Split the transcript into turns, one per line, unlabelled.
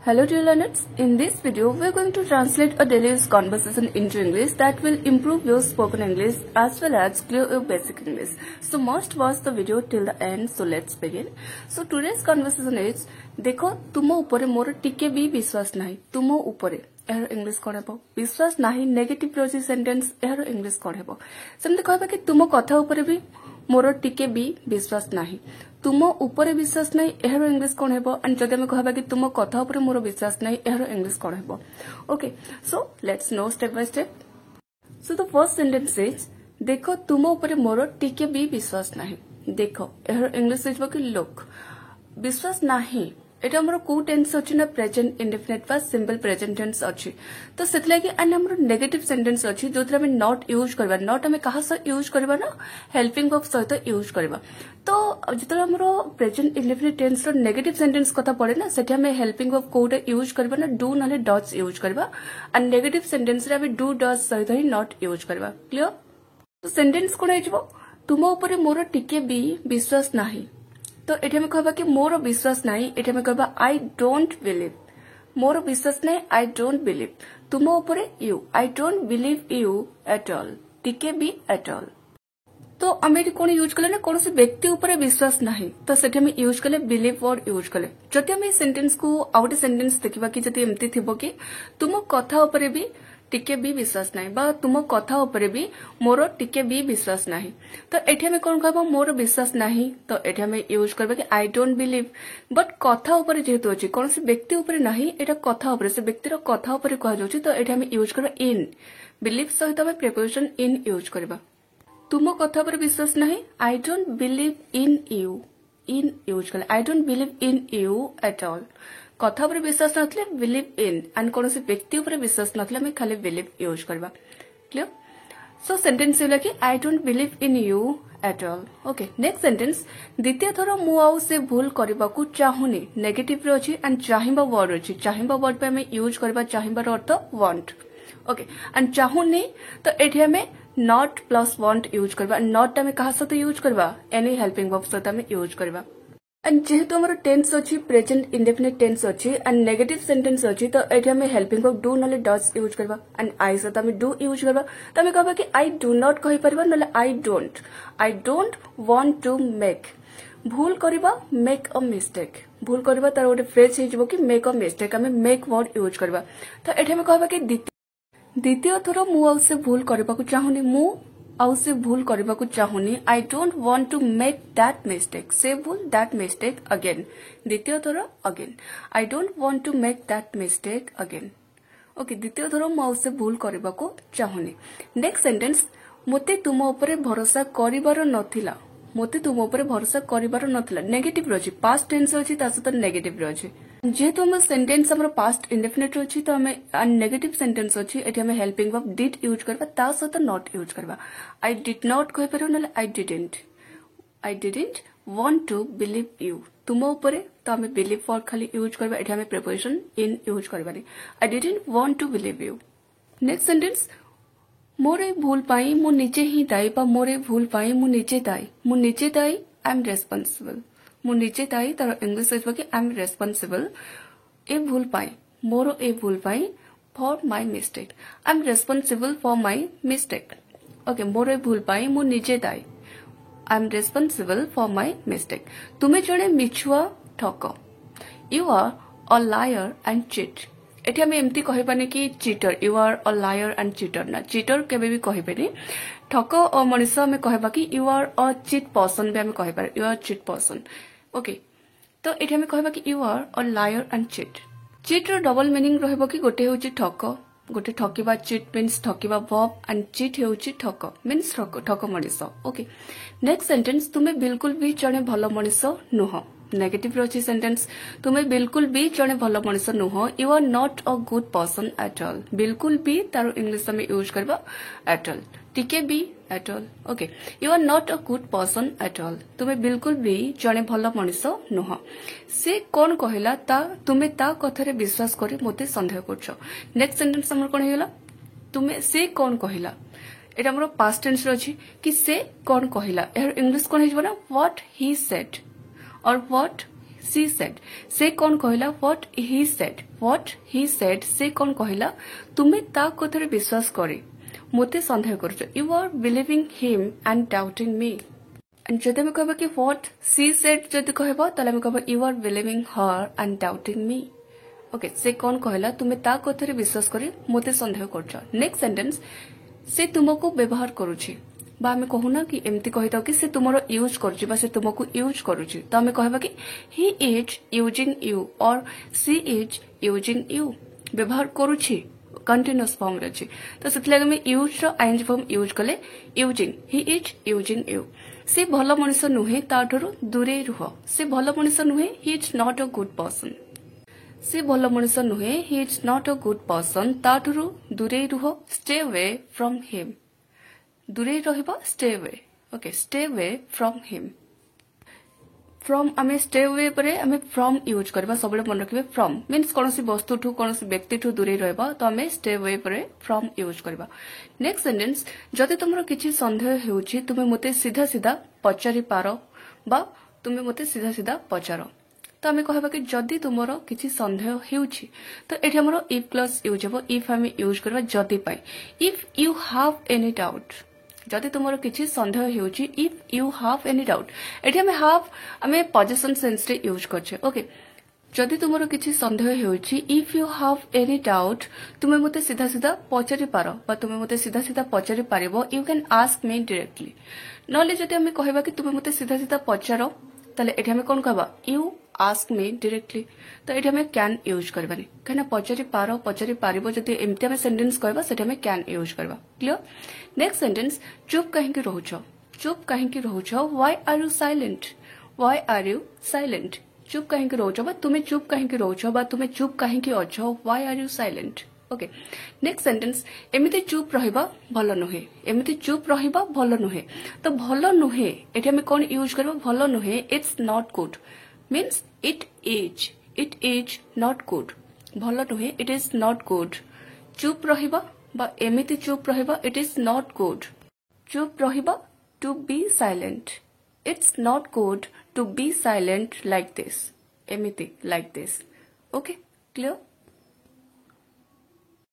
Hello dear learners, in this video we are going to translate a daily use conversation into English that will improve your spoken English as well as clear your basic English. So must watch the video till the end, so let's begin. So today's conversation is, देखो तुम ऊपर मोर टिके भी विश्वास नहीं, तुम ऊपर एहर इंग्लिश कौन हेबो विश्वास नहीं नेगेटिव रोजी सेंटेंस एहर इंग्लिश कौन हेबो सेमते कहबा कि तुम कथा ऊपर भी मोर टिके भी विश्वास नहीं तुम ऊपर विश्वास नहीं एहर इंग्लिश कौन हेबो एंड जदि हम कहबा कि तुम कथा ऊपर मोर विश्वास नहीं एहर इंग्लिश कौन हेबो okay so let's no step by step so the first sentence is देखो तुम ऊपर मोर टिके भी विश्वास नहीं देखो एहर इंग्लिश इज कि लुक विश्वास नहीं एटा हमर को टेंस अछि ना प्रेजेंट इंडेफिनिट बा सिंपल प्रेजेंट टेंस अछि तो सेतले कि एंड हमर नेगेटिव सेंटेंस अछि जोथरा में नॉट यूज करबा नॉट हमें कहा से यूज करबा ना हेल्पिंग वर्ब सहित यूज करबा तो जतरा हमर प्रेजेंट इंडेफिनिट टेंस रो नेगेटिव सेंटेंस कथा पड़े ना सेठी हमें हेल्पिंग वर्ब कोड यूज करबा ना डू नाले डॉट्स यूज करबा एंड नेगेटिव सेंटेंस रे हमें डू डॉट्स सहित ही नॉट यूज करबा क्लियर तो सेंटेंस कोन आइजबो तुम ऊपर मोर टिके भी विश्वास नाही तो एठी हम कहबा कि मोर विश्वास नहीं एठी हम कहबा आई डोंट बिलीव मोर विश्वास नहीं आई डोंट बिलीव तुम ऊपर you I don't believe you at all टिके भी एट ऑल तो आमे कोन यूज कले ना कौन से व्यक्ति ऊपर विश्वास नहीं तो सेठी हम यूज कले बिलीव वर्ड यूज कले जति हम सेंटेंस को आउट सेंटेंस देखिबा कि जति एमती थिबो कि तुम कथा ऊपर भी टिके भी विश्वास नहीं बा तुम कथा ऊपर भी मोर टिके भी विश्वास नहीं तो एठी हमें कोन कहबा मोर विश्वास नहीं तो एठी हमें यूज करबा कि आई डोंट बिलीव बट कथा ऊपर जेहेतु अछि कोन से व्यक्ति ऊपर नहीं एटा कथा ऊपर से व्यक्तिर कथा ऊपर कह जाउछि तो एठी हमें यूज करबा इन बिलीव सहित हमें प्रीपोजिशन इन यूज करबा तुम कथा ऊपर विश्वास नहीं I don't believe in use करले I don't believe in you at all कथा ऊपर विश्वास नथले बिलीव इन एंड कौन से व्यक्ति ऊपर विश्वास नथले हमें खाली बिलीव यूज करबा क्लियर सो सेंटेंस होला कि आई don't believe in you at all okay next sentence द्वितीय थर मु आउ से भूल करबा को चाहुनी नेगेटिव रे अछि एंड चाहिबा वर्ड अछि चाहिबा वर्ड पे हमें यूज करबा चाहिबार अर्थ वांट ओके एंड चाहुनी तो एठी हमें नॉट प्लस वांट यूज करबा नॉट हमें कहा साथ यूज करबा एनी हेल्पिंग वर्ब साथ हमें यूज करबा एंड जेहेतु हमर टेंस अछि प्रेजेंट इंडेफिनिट टेंस अछि एंड नेगेटिव सेंटेंस अछि तो एठी हमें हेल्पिंग वर्ब डू नले डज यूज करबा एंड आई साथ हमें डू यूज करबा त हमें कहबा कि आई डू नॉट कहि परबा नले I don't want to make भूल करबा मेक अ मिस्टेक भूल करबा तार ओटे फ्रेज हे जबो कि मेक अ मिस्टेक हमें मेक वर्ड यूज करबा तो एठी हमें कहबा कि द्वितीय थर मु आउ से भूल करबा को चाहुनी मु आउ से भूल करबा को चाहुनी I don't want to make that mistake से भूल दैट मिस्टेक अगेन द्वितीय थर again I don't want to make that mistake again okay द्वितीय थर मु आउ से भूल करबा को चाहुनी नेक्स्ट सेंटेंस मोते तुम ऊपर भरोसा करिवार नथिला मोते तुम ऊपर भरोसा करिवार नथिला नेगेटिव रछि पास्ट टेंस अछि ता सहित नेगेटिव रछि जेहेतु हम सेंटेंस हमर पास्ट इंडेफिनिट अछि तो हमें नेगेटिव सेंटेंस अछि एठी हमें हेल्पिंग वर्ब डिड यूज करबा ता सहित नॉट यूज करबा आई डिड नॉट कहि परु नले I didn't want to believe you तुम ऊपर तो हमें बिलीव वर्ड खाली यूज करबा एठी हमें प्रीपोजिशन इन यूज करबानी I didn't want to believe you next sentence मोरे भूल पाई मु निजे ही दायी बा मोरे भूल पाई मु निजे दायी आई एम रेस्पोंसिबल मु निजे दायी तार इंग्लिश इज कि आई एम रेस्पोंसिबल ए भूल पाई मोर ए भूल पाई for my mistake I am responsible for my mistake okay मोर ए भूल पाई मु निजे दायी I am responsible for my mistake तुमे जणे मिछुआ ठक you are a liar and cheat एठी हम एमती कहबानी कि cheater you are a liar and cheater ना चीटर केबे भी कहबेनी ठक और मनीष हमें कहबा कि you are a cheat person भी हमें कहबा you are cheat person okay तो एठी हमें कहबा कि you are a liar and cheat रो डबल मीनिंग रहबो कि गोटे होची ठक गोटे ठकिबा चिट मीन्स ठकिबा वर्ब एंड चिट होची ठक मीन्स ठक मनीष ओके नेक्स्ट सेंटेंस तुमे बिल्कुल भी जणे भलो मनीष नुह नेगेटिव रही सेंटेंस तुम्हें बिल्कुल भी जड़े भल मनीष नुह you are not a good person at all बिल्कुल भी तार इंग्लिश में यूज करबा एट ऑल टिके भी at all okay you are not a good person at all तुम्हें बिल्कुल भी जड़े भल मनीष नुह से कौन कहला ता तुम्हें ता कथारे विश्वास करे मोते संदेह करछ नेक्स्ट सेंटेंस हमर कोन हेला तुम्हें से कौन कहला एटा हमर पास्ट टेंस रछि कि से कौन कहला एहर इंग्लिश कोन हेजबा ना व्हाट ही सेड और व्हाट she said से कौन कहला what he said से कौन कहला तुमे ता कथरे विश्वास करे मोते संदेह करछ you are believing him and doubting me and जदि हम कहबा कि what she said जदि कहबा तले हम कहबा you are believing her and doubting me okay से कौन कहला तुमे ता कथरे विश्वास करे मोते संदेह करछ नेक्स्ट सेंटेंस से तुमको व्यवहार करूछि बा हमें कहूना कि एमती कहि दो कि से तुमरो यूज करूछि बा से तुमको यूज करूछि तो हमें कहबा कि ही इज यूजिंग यू और सी इज यूजिंग यू व्यवहार करूछि कंटीन्यूअस फॉर्म रछि तो सेतले हम यूज रो आईएनजी फॉर्म यूज कले using he is using you से भलो मनुष्य नुहे ताठरो दूरे रुह से भलो मनुष्य नुहे he is not a good person से भलो मनुष्य नुहे he is not a good person ताठरो दूरे रुह स्टे अवे फ्रॉम हिम दूरे रहिबा stay away okay stay away from him from आमे स्टे अवे परे आमे फ्रॉम यूज करबा सबले मन रखिबे फ्रॉम मींस कोनोसी वस्तु ठु कोनोसी व्यक्ति ठु दूरे रहबा तो आमे स्टे अवे परे फ्रॉम यूज करबा नेक्स्ट सेंटेंस जदि तुमरो किछि संदेह हेउछि तुमे मते सीधा सीधा पचारि पारो बा तुमे मते सीधा सीधा पचारो तो आमे कहबा कि जदि तुमरो किछि संदेह हेउछि तो एठी हमरो इफ प्लस यूज हेबो इफ आमे यूज करबा जदि पाई if you have any doubt जदि तुमरो किछि संदेह हेउछि if you have any doubt एठी हमें पोजीशन सेंस रे यूज करछे ओके जदि तुमरो किछि संदेह हेउछि if you have any doubt तुमे मते सीधा सीधा पचारि पारो बा तुमे मते सीधा सीधा पचारि पारिबो you can ask me directly नले जदि हमें कहबा कि तुमे मते सीधा सीधा पचारो तले एठी हमें कोन कहबा यू आस्क मी डायरेक्टली तो एठी हमें कैन यूज करबानी कना पचारि पारो पचारि पारिबो जदि एमती हमें सेंटेंस कहबा सेठी हमें कैन यूज करबा क्लियर नेक्स्ट सेंटेंस चुप काहेकि रहुछो व्हाई आर यू साइलेंट चुप काहेकि रहुछो बा तुमे चुप काहेकि रहुछो बा तुमे चुप काहेकि अछो why are you silent okay next sentence एमिति चुप रहिबा भलो नुहे तो भलो नुहे एठी हमें कोन यूज करबा भलो नुहे it's not good means it is not good भलो नुहे इट इज नॉट गुड चुप रहिबा बा एमिति चुप रहिबा इट इज नॉट गुड चुप रहिबा to be silent it's not good to be silent like this एमिति लाइक दिस ओके क्लियर